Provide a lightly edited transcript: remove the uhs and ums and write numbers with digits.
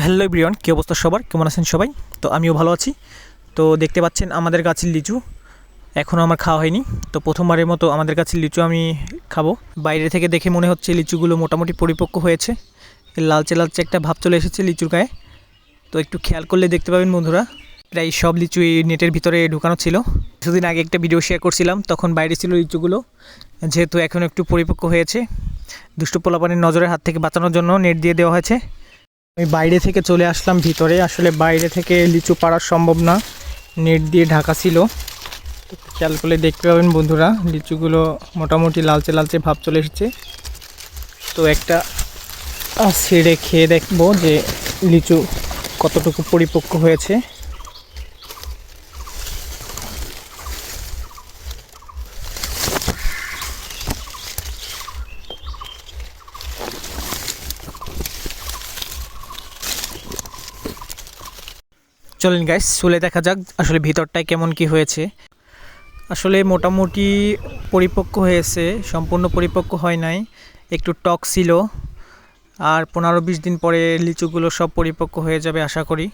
Hello everyone, কী অবস্থা সবার? কেমন আছেন সবাই? তো আমিও ভালো আছি। তো দেখতে পাচ্ছেন আমাদের গাছের লিচু এখনও আমার খাওয়া হয়নি। তো প্রথমবারের মতো আমাদের গাছের লিচু আমি খাবো। বাইরে থেকে দেখে মনে হচ্ছে লিচুগুলো মোটামুটি পরিপক্ক হয়েছে, লালচে লালচে একটা ভাব চলে এসেছে লিচুর গায়ে। তো একটু খেয়াল করলে দেখতে পাবেন বন্ধুরা, প্রায় সব লিচু এই নেটের ভিতরে ঢুকানো ছিল। কিছুদিন আগে একটা ভিডিও শেয়ার করছিলাম, তখন বাইরে ছিল লিচুগুলো। যেহেতু এখন একটু পরিপক্ক হয়েছে, দুষ্ট পোলাপানের নজরের হাত থেকে বাঁচানোর জন্য নেট দিয়ে দেওয়া হয়েছে। আমি বাইরে থেকে চলে আসলাম ভিতরে। আসলে বাইরে থেকে লিচু পাড়া সম্ভব না, নেট দিয়ে ঢাকা ছিল। তো খেয়াল করলে দেখতে পাবেন বন্ধুরা, লিচুগুলো মোটামুটি লালচে লালচে ভাব চলে এসেছে। তো একটা ছিঁড়ে খেয়ে দেখবো যে লিচু কতটুকু পরিপক্ক হয়েছে। চলেন গাইস, চলে দেখা যাক আসলে ভিতরটায় কেমন কি হয়েছে। আসলে মোটামুটি পরিপক্ক হয়েছে, সম্পূর্ণ পরিপক্ক হয় নাই, একটু টক ছিল। আর 15-20 দিন পরে লিচুগুলো সব পরিপক্ক হয়ে যাবে আশা করি।